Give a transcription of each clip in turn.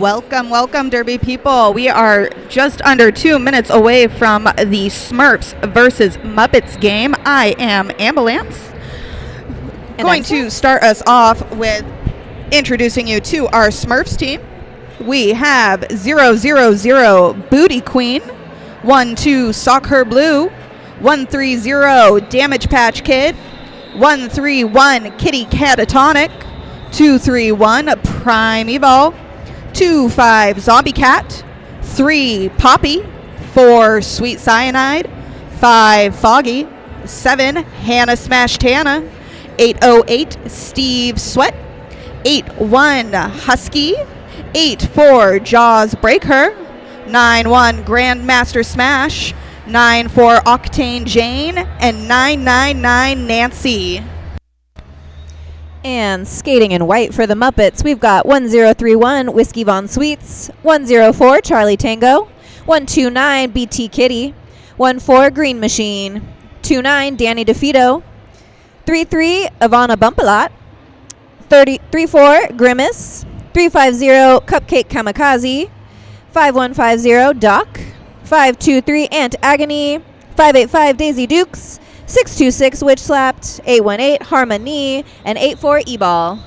Welcome, welcome, Derby people. We are just under 2 minutes away from the Smurfs versus Muppets game. I am Ambulance. Going to start us off with introducing you to our Smurfs team. We have 000 Booty Queen, 12 Sock Her Blue, 130 Damage Patch Kid, 131 Kitty Catatonic, 231 Prime Evo, 25 Zombie Cat, 3 Poppy, 4 Sweet Cyanide, 5 Foggy, 7 Hannah Smash Tana, 808 Steve Sweat, 81 Husky, 84 Jaws Break Her, 91 Grandmaster Smash, 94 Octane Jane, and 999 Nancy. And skating in white for the Muppets, we've got 1031 Whiskey Von Sweets, 104 Charlie Tango, 129 BT Kitty, 14 Green Machine, 29 Danny DeFito, 33 Ivana Bumpalot, 34 Grimace, 350 Cupcake Kamikaze, 5150 Doc, 523 Ant Agony, 585 Daisy Dukes, 626 Witch Slapped, 818 Harmony, and 84 E-Ball.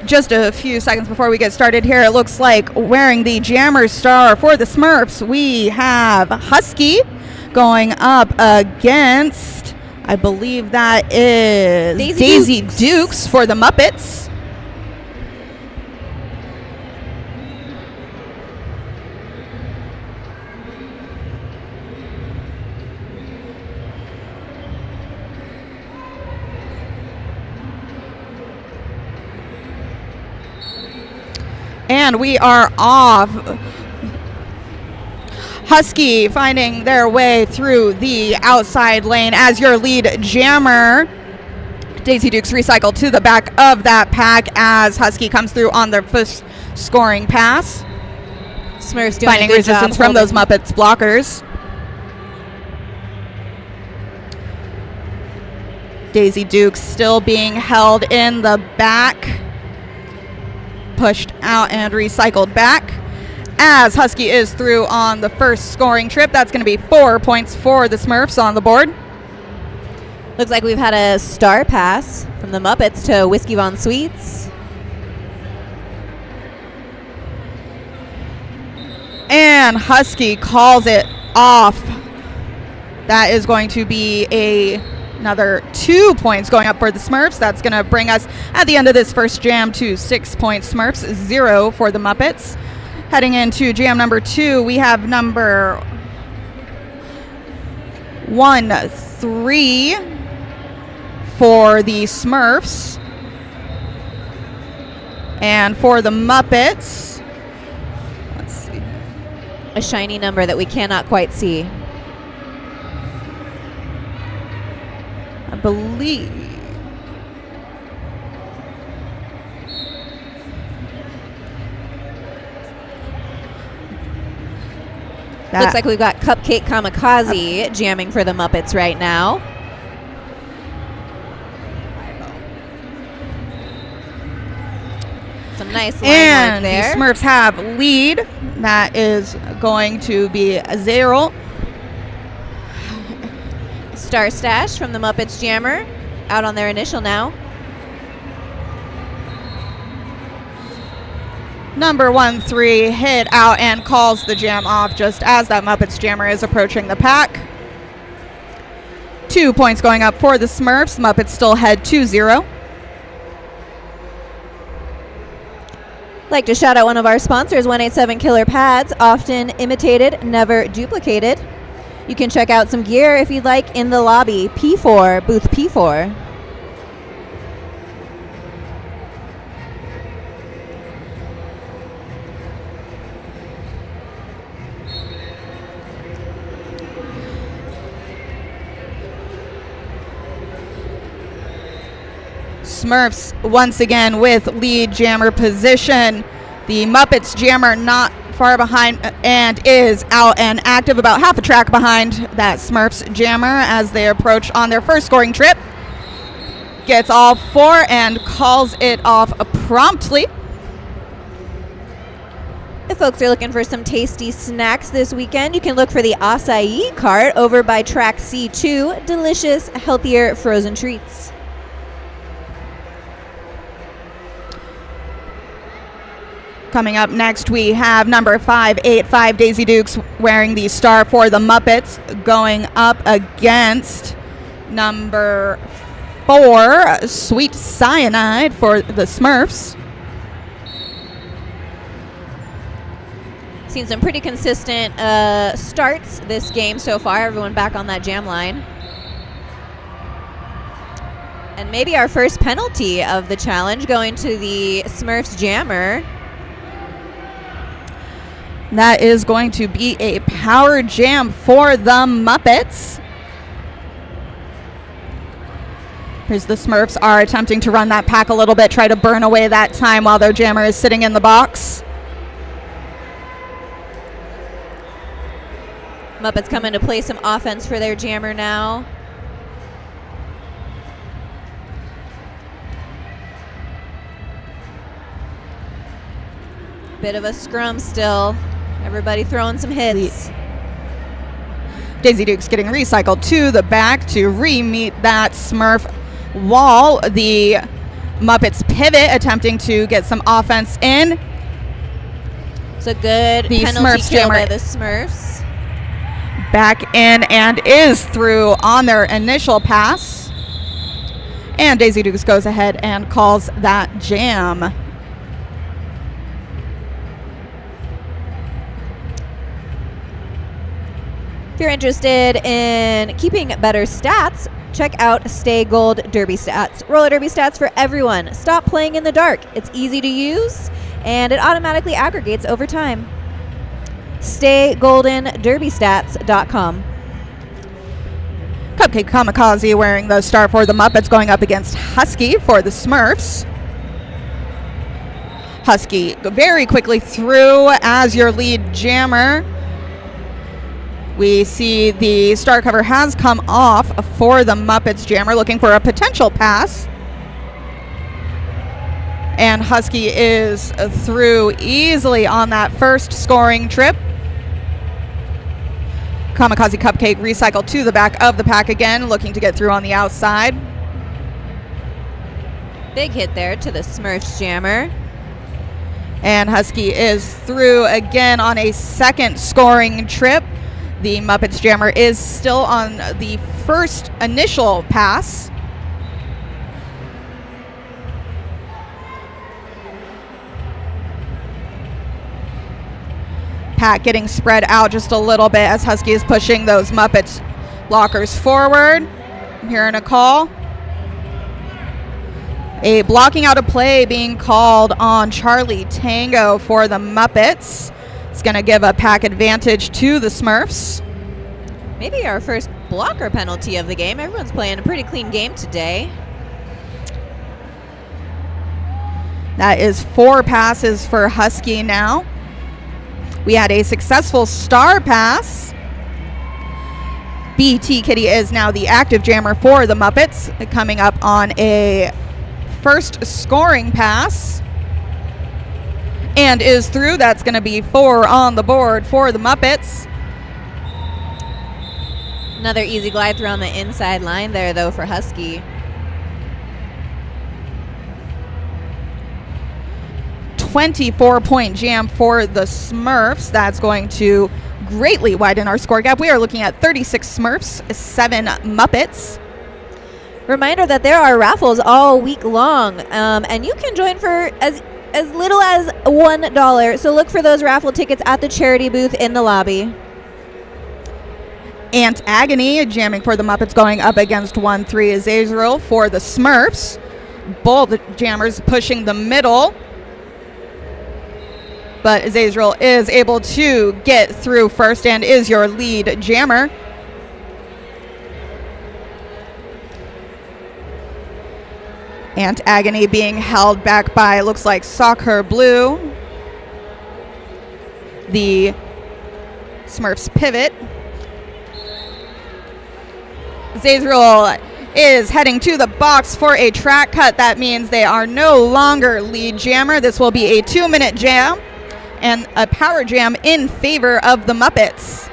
Just a few seconds before we get started here, it looks like wearing the Jammer Star for the Smurfs, we have Husky going up against, I believe that is Daisy Dukes for the Muppets. And we are off. Husky finding their way through the outside lane as your lead jammer. Daisy Dukes recycled to the back of that pack as Husky comes through on their first scoring pass. Smurfs doing finding resistance from those Muppets blockers. Daisy Dukes still being held in the back. Pushed out and recycled back as Husky is through on the first scoring trip. That's going to be 4 points for the Smurfs on the board. Looks like we've had a star pass from the Muppets to Whiskey Von Sweets. And Husky calls it off. That is going to be another 2 points going up for the Smurfs. That's going to bring us at the end of this first jam to 6 points Smurfs, 0 for the Muppets. Heading into jam number 2, we have number 1-3 for the Smurfs. And for the Muppets, let's see. A shiny number that we cannot quite see. I believe. Looks like we've got Cupcake Kamikaze jamming for the Muppets right now. Some nice line and work there. The Smurfs have lead. That is going to be a 0. Star Stash from the Muppets Jammer out on their initial now. Number 1-3 hit out and calls the jam off just as that Muppets Jammer is approaching the pack. 2 points going up for the Smurfs. Muppets still head 2-0. Like to shout out one of our sponsors, 187 Killer Pads, often imitated, never duplicated. You can check out some gear if you'd like in the lobby. P4, booth P4. Smurfs once again with lead jammer position. The Muppets jammer not far behind and is out and active, about half a track behind that Smurfs jammer as they approach on their first scoring trip. Gets all four and calls it off promptly. If folks are looking for some tasty snacks this weekend, you can look for the acai cart over by track C2. Delicious, healthier frozen treats. Coming up next, we have number 585, Daisy Dukes, wearing the star for the Muppets, going up against number 4, Sweet Cyanide for the Smurfs. Seen some pretty consistent starts this game so far. Everyone back on that jam line. And maybe our first penalty of the challenge going to the Smurfs jammer. That is going to be a power jam for the Muppets. Here's the Smurfs are attempting to run that pack a little bit, try to burn away that time while their jammer is sitting in the box. Muppets coming to play some offense for their jammer now. Bit of a scrum still. Everybody throwing some hits. Daisy Dukes getting recycled to the back to re-meet that Smurf wall. The Muppets pivot, attempting to get some offense in. It's a good the penalty Smurfs kill jammer by the Smurfs. Back in and is through on their initial pass. And Daisy Dukes goes ahead and calls that jam. If you're interested in keeping better stats, check out Stay Gold Derby Stats. Roller Derby Stats for everyone. Stop playing in the dark. It's easy to use, and it automatically aggregates over time. StayGoldenDerbyStats.com. Cupcake Kamikaze wearing the star for the Muppets, going up against Husky for the Smurfs. Husky very quickly through as your lead jammer. We see the star cover has come off for the Muppets jammer, looking for a potential pass. And Husky is through easily on that first scoring trip. Kamikaze Cupcake recycled to the back of the pack again, looking to get through on the outside. Big hit there to the Smurfs jammer. And Husky is through again on a second scoring trip. The Muppets jammer is still on the first initial pass. Pack getting spread out just a little bit as Husky is pushing those Muppets blockers forward. I'm hearing a call. A blocking out of play being called on Charlie Tango for the Muppets. It's going to give a pack advantage to the Smurfs. Maybe our first blocker penalty of the game. Everyone's playing a pretty clean game today. That is 4 passes for Husky now. We had a successful star pass. BT Kitty is now the active jammer for the Muppets, coming up on a first scoring pass. And is through. That's going to be 4 on the board for the Muppets. Another easy glide through on the inside line there, though, for Husky. 24-point jam for the Smurfs. That's going to greatly widen our score gap. We are looking at 36 Smurfs, 7 Muppets. Reminder that there are raffles all week long, and you can join for as little as $1. So look for those raffle tickets at the charity booth in the lobby. Aunt Agony jamming for the Muppets, going up against 1-3 Azazel for the Smurfs. Both jammers pushing the middle. But Azazel is able to get through first and is your lead jammer. Aunt Agony being held back by, looks like Soccer Blue. The Smurfs pivot. Zazriel is heading to the box for a track cut. That means they are no longer lead jammer. This will be a 2-minute jam and a power jam in favor of the Muppets.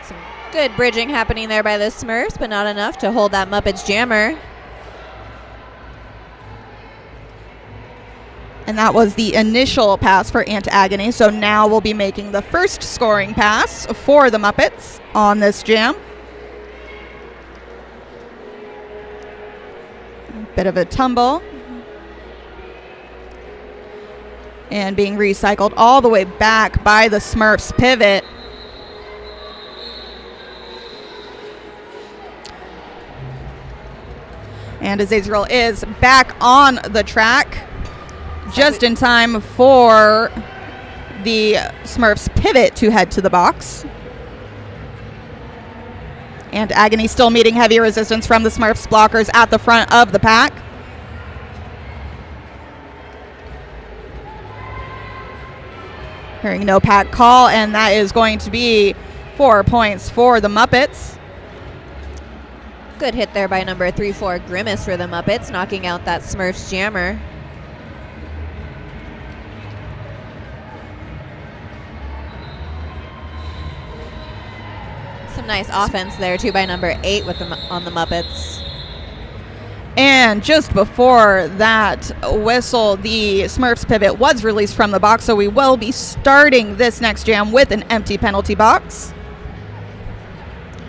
Some good bridging happening there by the Smurfs, but not enough to hold that Muppets jammer. And that was the initial pass for Aunt Agony. So now we'll be making the first scoring pass for the Muppets on this jam. Bit of a tumble. And being recycled all the way back by the Smurfs pivot. And Azazriel is back on the track. Just in time for the Smurfs pivot to head to the box. And Agony still meeting heavy resistance from the Smurfs blockers at the front of the pack. Hearing no pack call, and that is going to be 4 points for the Muppets. Good hit there by number 3-4 Grimace for the Muppets, knocking out that Smurfs jammer. Some nice offense there too by number 8 with on the Muppets. And just before that whistle, the Smurfs pivot was released from the box, so we will be starting this next jam with an empty penalty box.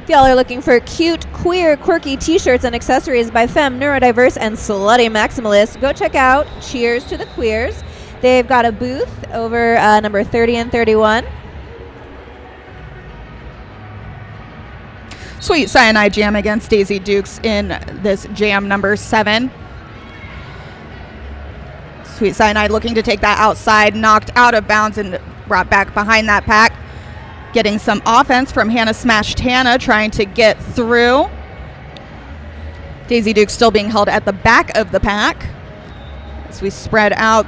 If y'all are looking for cute, queer, quirky t-shirts and accessories by Femme, Neurodiverse, and Slutty Maximalist, go check out Cheers to the Queers. They've got a booth over number 30 and 31. Sweet Cyanide jam against Daisy Dukes in this jam number 7. Sweet Cyanide looking to take that outside, knocked out of bounds and brought back behind that pack. Getting some offense from Hannah Smashed Hannah, trying to get through. Daisy Duke still being held at the back of the pack as we spread out.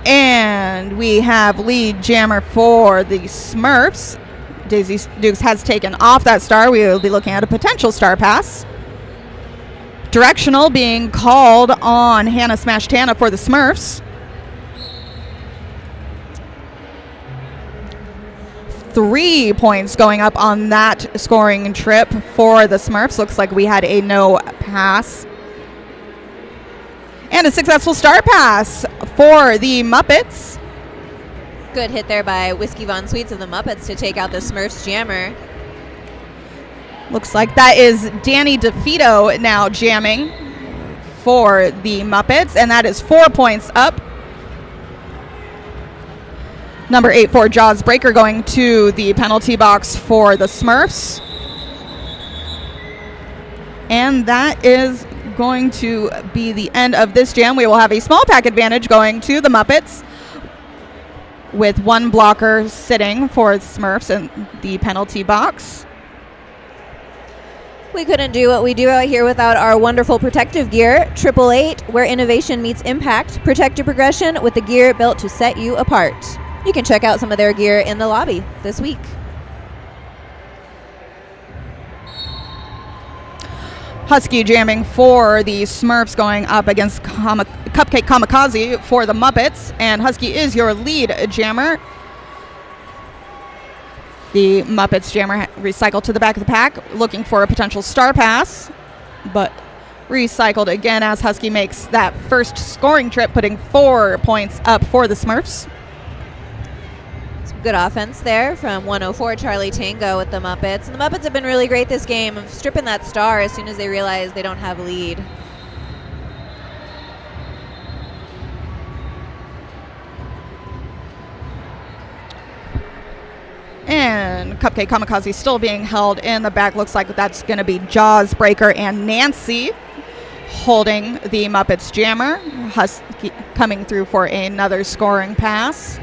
And we have lead jammer for the Smurfs. Daisy Dukes has taken off that star. We will be looking at a potential star pass. Directional being called on Hannah Smashed Hannah for the Smurfs. 3 points going up on that scoring trip for the Smurfs. Looks like we had a no pass. And a successful star pass for the Muppets. Good hit there by Whiskey Von Sweets of the Muppets to take out the Smurfs jammer. Looks like that is Danny DeFito now jamming for the Muppets, and that is 4 points up. Number 8-4 Jaws Breaker going to the penalty box for the Smurfs. And that is going to be the end of this jam. We will have a small pack advantage going to the Muppets, with one blocker sitting for Smurfs in the penalty box. We couldn't do what we do out here without our wonderful protective gear. 888, where innovation meets impact. Protect your progression with the gear built to set you apart. You can check out some of their gear in the lobby this week. Husky jamming for the Smurfs going up against Cupcake Kamikaze for the Muppets, and Husky is your lead jammer. The Muppets jammer recycled to the back of the pack, looking for a potential star pass, but recycled again as Husky makes that first scoring trip, putting 4 points up for the Smurfs. Some good offense there from 104 Charlie Tango with the Muppets. And the Muppets have been really great this game of stripping that star as soon as they realize they don't have a lead. And Cupcake Kamikaze still being held in the back. Looks like that's going to be Jaws Breaker and Nancy holding the Muppets jammer. Husky coming through for another scoring pass.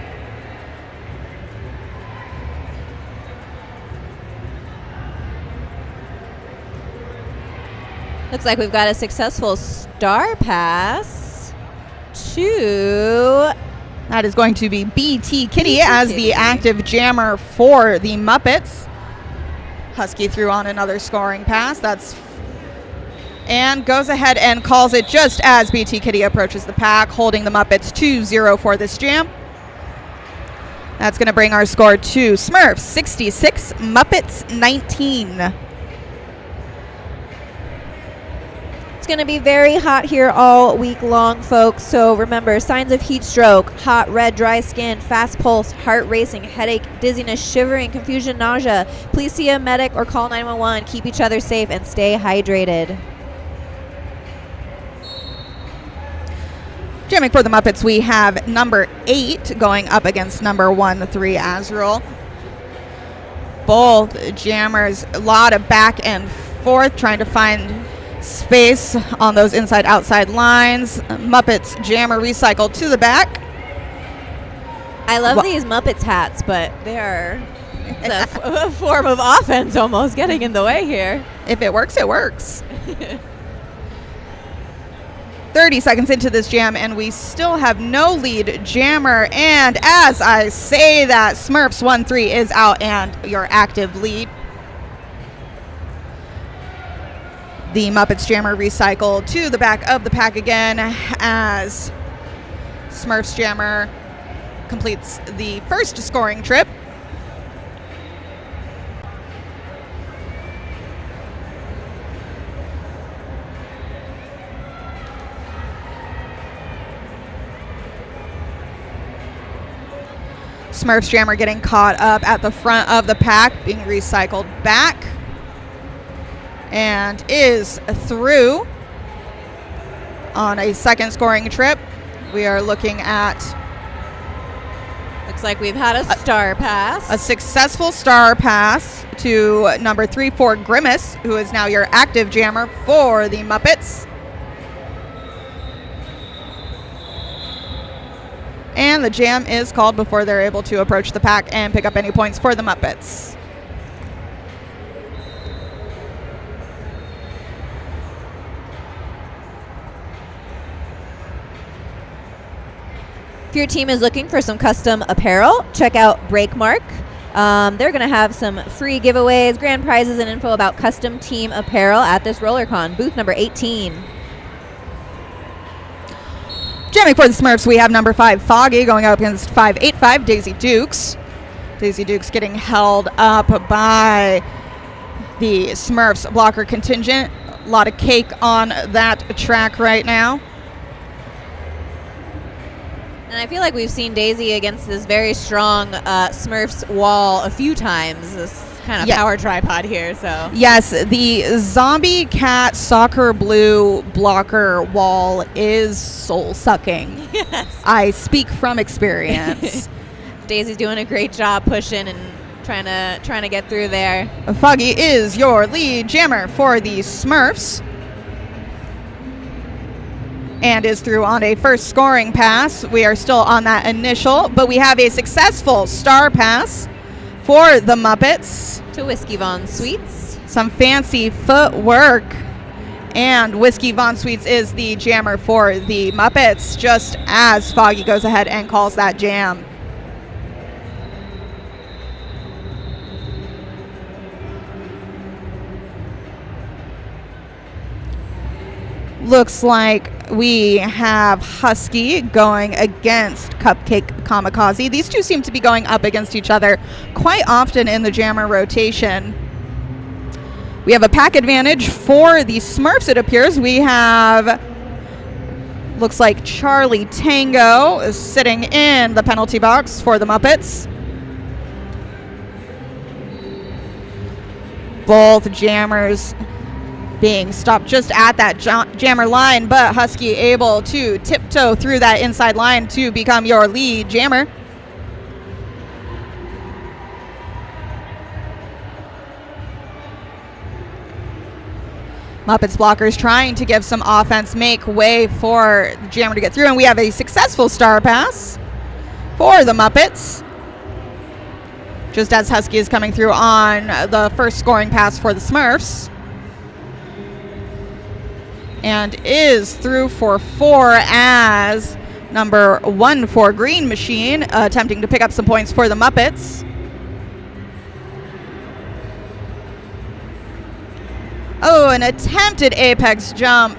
Looks like we've got a successful star pass to... That is going to be BT Kitty BT as Kitty. the active jammer for the Muppets. Husky threw on another scoring pass. And goes ahead and calls it just as BT Kitty approaches the pack, holding the Muppets 2-0 for this jam. That's going to bring our score to Smurfs 66, Muppets 19. It's going to be very hot here all week long, folks. So remember, signs of heat stroke, hot, red, dry skin, fast pulse, heart racing, headache, dizziness, shivering, confusion, nausea. Please see a medic or call 911. Keep each other safe and stay hydrated. Jamming for the Muppets, we have number 8 going up against number 1-3 Azrael. Both jammers, a lot of back and forth, trying to find space on those inside-outside lines. Muppets jammer recycled to the back. I love these Muppets hats, but they are a form of offense almost getting in the way here. If it works, it works. 30 seconds into this jam, and we still have no lead jammer. And as I say that, Smurfs 1-3 is out and your active lead. The Muppets jammer recycled to the back of the pack again as Smurfs jammer completes the first scoring trip. Smurfs jammer getting caught up at the front of the pack, being recycled back, and is through on a second scoring trip. We are looking at... Looks like we've had a star pass. A successful star pass to number 3-4 Grimace, who is now your active jammer for the Muppets. And the jam is called before they're able to approach the pack and pick up any points for the Muppets. If your team is looking for some custom apparel, check out Breakmark. They're going to have some free giveaways, grand prizes, and info about custom team apparel at this RollerCon, booth number 18. Jamming for the Smurfs, we have number 5 Foggy going up against 5-8-5 Daisy Dukes. Daisy Dukes getting held up by the Smurfs blocker contingent. A lot of cake on that track right now. And I feel like we've seen Daisy against this very strong Smurfs wall a few times, this kind of power tripod here. So yes, the Zombie Cat Soccer Blue blocker wall is soul-sucking. Yes. I speak from experience. Daisy's doing a great job pushing and trying to get through there. Foggy is your lead jammer for the Smurfs, and is through on a first scoring pass. We are still on that initial, but we have a successful star pass for the Muppets. To Whiskey Von Sweets. Some fancy footwork. And Whiskey Von Sweets is the jammer for the Muppets, just as Foggy goes ahead and calls that jam. Looks like we have Husky going against Cupcake Kamikaze. These two seem to be going up against each other quite often in the jammer rotation. We have a pack advantage for the Smurfs, it appears. We have, looks like Charlie Tango is sitting in the penalty box for the Muppets. Both jammers being stopped just at that jammer line, but Husky able to tiptoe through that inside line to become your lead jammer. Muppets blockers trying to give some offense, make way for the jammer to get through, and we have a successful star pass for the Muppets, just as Husky is coming through on the first scoring pass for the Smurfs. and is through for 4 as number 1 for Green Machine, attempting to pick up some points for the Muppets. Oh, an attempted apex jump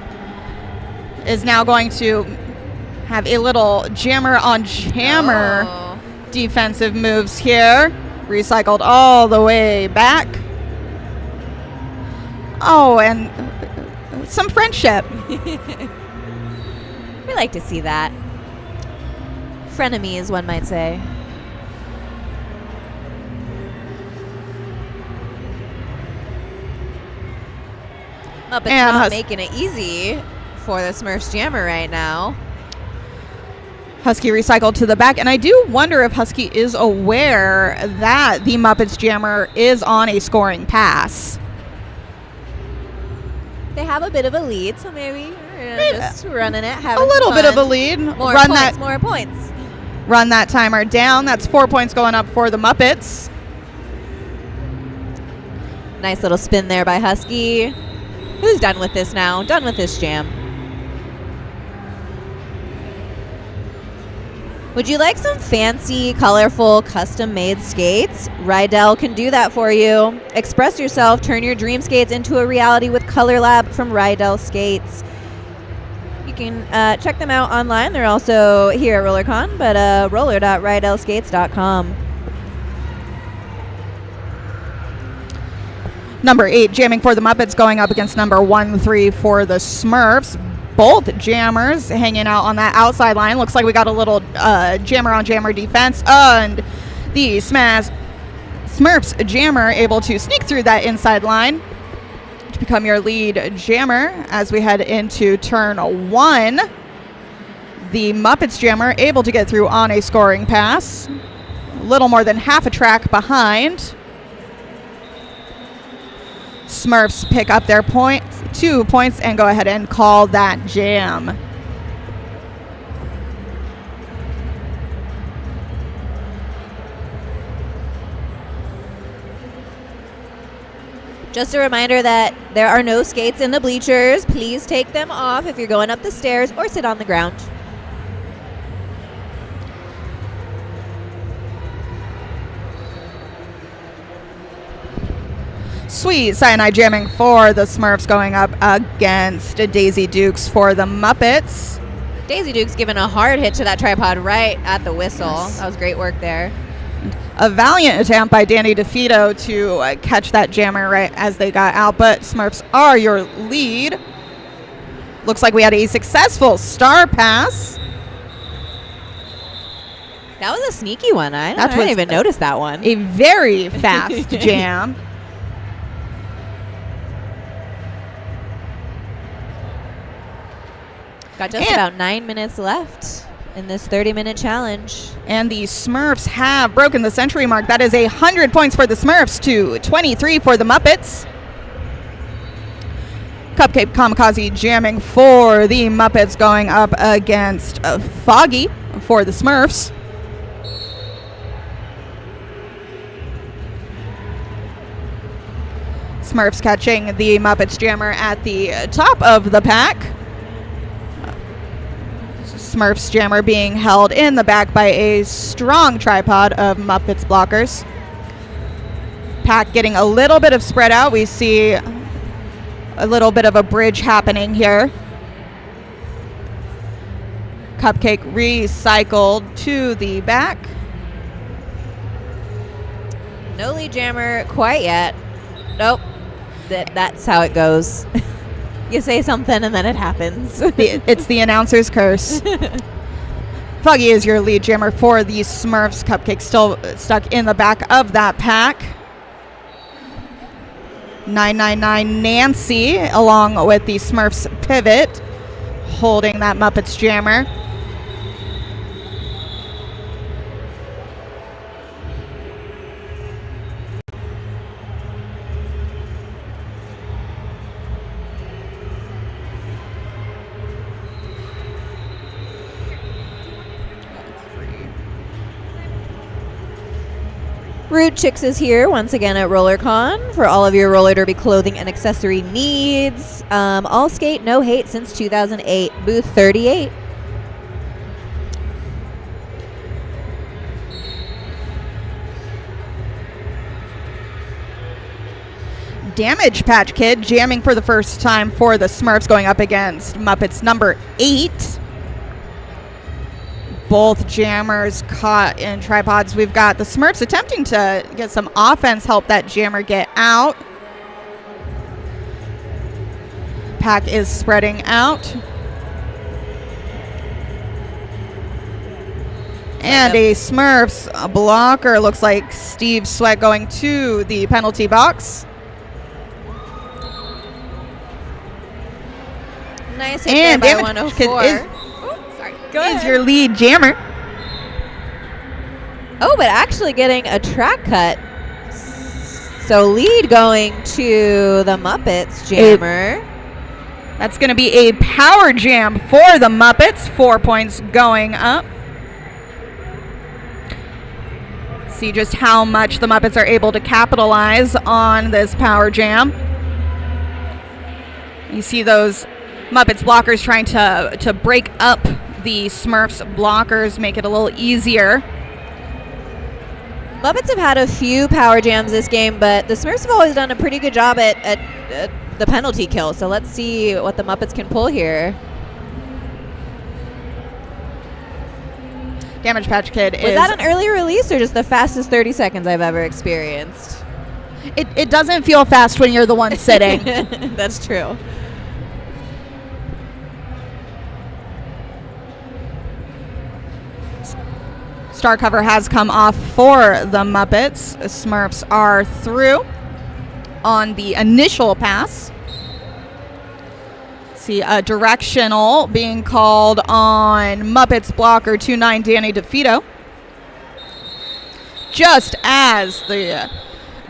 is now going to have a little jammer on jammer defensive moves here. Recycled all the way back. Oh, and some friendship. We like to see that. Frenemies, one might say. Muppets not making it easy for the Smurfs jammer right now. Husky recycled to the back, and I do wonder if Husky is aware that the Muppets jammer is on a scoring pass. They have a bit of a lead, so maybe just running it, having a little bit of a lead. More points. Run that timer down. That's 4 points going up for the Muppets. Nice little spin there by Husky. Who's done with this now? Done with this jam. Would you like some fancy, colorful, custom-made skates? Rydell can do that for you. Express yourself, turn your dream skates into a reality with Color Lab from Rydell Skates. You can check them out online. They're also here at RollerCon, but roller.rydellskates.com. Number 8 jamming for the Muppets going up against number 1-3 for the Smurfs. Both jammers hanging out on that outside line. Looks like we got a little jammer on jammer defense. And the Smurfs jammer able to sneak through that inside line to become your lead jammer as we head into turn 1. The Muppets jammer able to get through on a scoring pass. A little more than half a track behind. Smurfs pick up their 2 points and go ahead and call that jam. Just a reminder that there are no skates in the bleachers. Please take them off if you're going up the stairs or sit on the ground. Sweet Cyanide jamming for the Smurfs going up against Daisy Dukes for the Muppets. Daisy Dukes giving a hard hit to that tripod right at the whistle. Yes. That was great work there. A valiant attempt by Danny DeFito to catch that jammer right as they got out, but Smurfs are your lead. Looks like we had a successful star pass. That was a sneaky one. I didn't even notice that one. A very fast jam. Got just about 9 minutes left in this 30-minute challenge. And the Smurfs have broken the century mark. That is 100 points for the Smurfs to 23 for the Muppets. Cupcake Kamikaze jamming for the Muppets going up against Foggy for the Smurfs. Smurfs catching the Muppets jammer at the top of the pack. Smurfs jammer being held in the back by a strong tripod of Muppets blockers. Pack getting a little bit of spread out. We see a little bit of a bridge happening here. Cupcake recycled to the back. No lead jammer quite yet. Nope. That's how it goes. You say something and then it happens. It's the announcer's curse. Foggy is your lead jammer for the Smurfs. Cupcake still stuck in the back of that pack. 999 Nancy along with the Smurfs pivot holding that Muppets jammer. Rude Chicks is here once again at RollerCon for all of your roller derby clothing and accessory needs. All skate, no hate since 2008. Booth 38. Damage Patch Kid jamming for the first time for the Smurfs, going up against Muppets number 8. Both jammers caught in tripods. We've got the Smurfs attempting to get some offense, help that jammer get out. Pack is spreading out. And a Smurfs blocker, looks like Steve Sweat, going to the penalty box. Nice hit and there by 104. Is your lead jammer. Oh, but actually getting a track cut. So lead going to the Muppets jammer. That's going to be a power jam for the Muppets. 4 points going up. See just how much the Muppets are able to capitalize on this power jam. You see those Muppets blockers trying to break up the Smurfs blockers, make it a little easier. Muppets have had a few power jams this game, but the Smurfs have always done a pretty good job at the penalty kill. So let's see what the Muppets can pull here. Damage Patch Kid Was that an early release or just the fastest 30 seconds I've ever experienced? It doesn't feel fast when you're the one sitting. That's true. Star cover has come off for the Muppets. Smurfs are through on the initial pass. See a directional being called on Muppets blocker 29 Danny DeVito. Just as the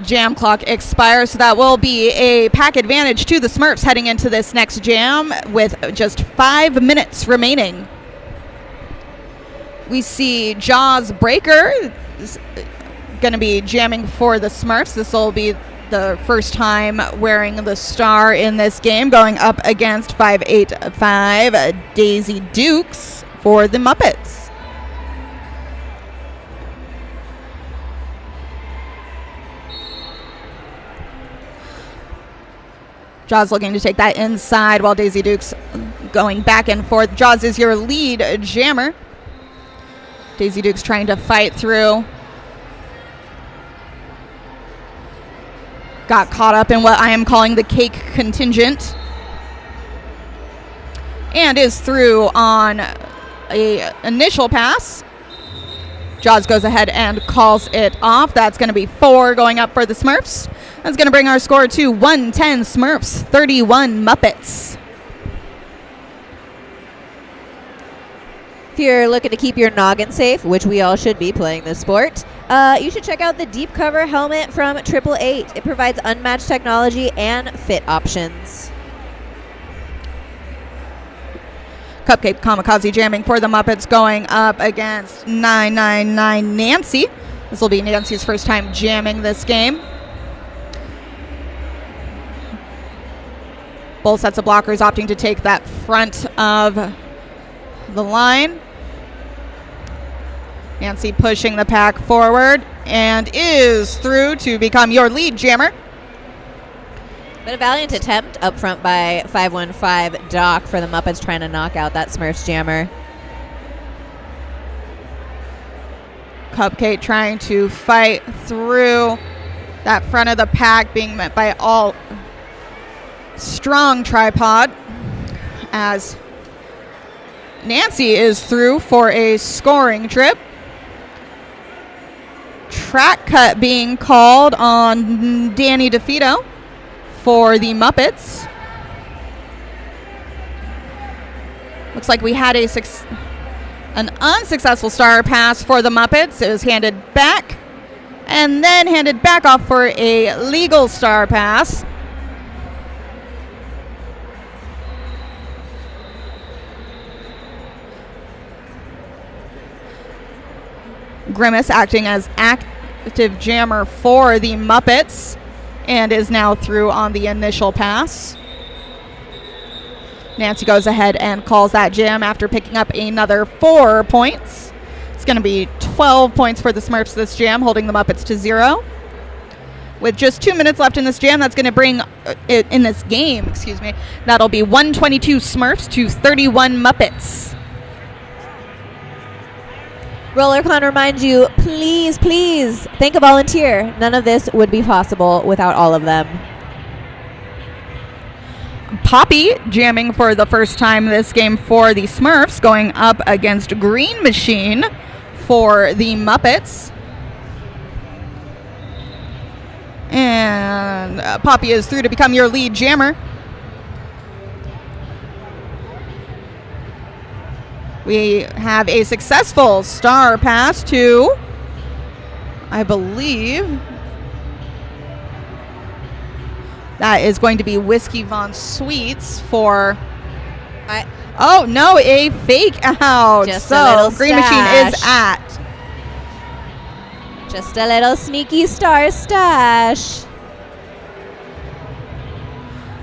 jam clock expires, so that will be a pack advantage to the Smurfs heading into this next jam with just 5 minutes remaining. We see Jaws Breaker is going to be jamming for the Smurfs. This will be the first time wearing the star in this game, going up against 585 Daisy Dukes for the Muppets. Jaws looking to take that inside while Daisy Dukes going back and forth. Jaws is your lead jammer. Daisy Dukes trying to fight through. Got caught up in what I am calling the cake contingent. And is through on a initial pass. Jaws goes ahead and calls it off. That's going to be 4 going up for the Smurfs. That's going to bring our score to 110 Smurfs, 31 Muppets. If you're looking to keep your noggin safe, which we all should be playing this sport, you should check out the Deep Cover helmet from 888. It provides unmatched technology and fit options. Cupcake Kamikaze jamming for the Muppets, going up against 999 Nancy. This will be Nancy's first time jamming this game. Both sets of blockers opting to take that front of the line. Nancy pushing the pack forward and is through to become your lead jammer. But a valiant attempt up front by 515 Doc for the Muppets, trying to knock out that Smurfs jammer. Cupcake trying to fight through that front of the pack, being met by all strong tripod, as Nancy is through for a scoring trip. Track cut being called on Danny DeVito for the Muppets. Looks like we had an unsuccessful star pass for the Muppets. It was handed back and then handed back off for a legal star pass. Grimace acting as consecutive jammer for the Muppets and is now through on the initial pass. Nancy goes ahead and calls that jam after picking up another 4 points. It's going to be 12 points for the Smurfs this jam, holding the Muppets to 0. With just 2 minutes left in this jam, that's going to bring, in this game, excuse me, that'll be 122 Smurfs to 31 Muppets. RollerCon reminds you, please, please, thank a volunteer. None of this would be possible without all of them. Poppy jamming for the first time this game for the Smurfs, going up against Green Machine for the Muppets. And Poppy is through to become your lead jammer. We have a successful star pass to, I believe, that is going to be Whiskey Von Sweets for, oh no, a fake out. Just so Green Machine is at. Just a little sneaky star stash.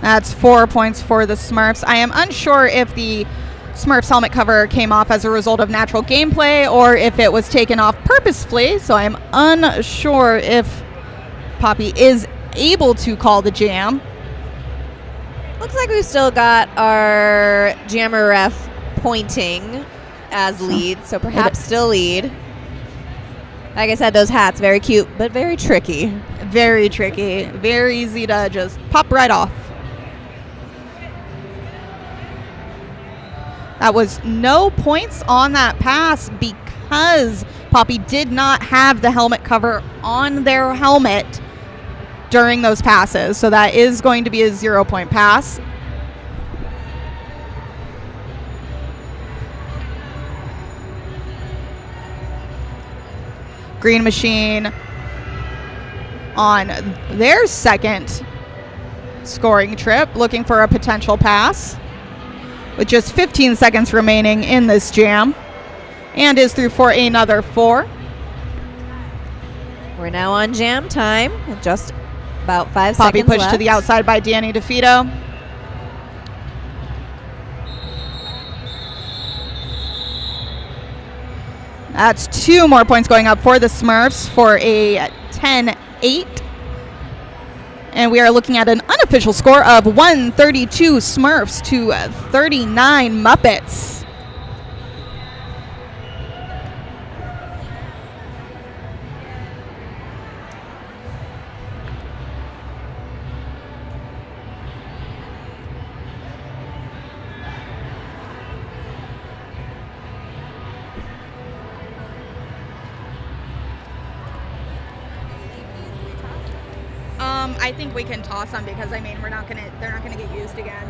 That's 4 points for the Smurfs. I am unsure if the Smurfs helmet cover came off as a result of natural gameplay or if it was taken off purposefully, so I'm unsure if Poppy is able to call the jam. Looks like we've still got our jammer ref pointing as lead, so perhaps still lead. Like I said, those hats, very cute, but very tricky. Very tricky. Very easy to just pop right off. That was no points on that pass because Poppy did not have the helmet cover on their helmet during those passes. So that is going to be a 0-point pass. Green Machine on their second scoring trip, looking for a potential pass with just 15 seconds remaining in this jam, and is through for another 4. We're now on jam time, just about 5 Poppy seconds pushed left. to the outside by Danny DeFito. That's 2 more points going up for the Smurfs for a 10-8. And we are looking at an unofficial score of 132 Smurfs to 39 Muppets. I think we can toss them because they're not gonna get used again.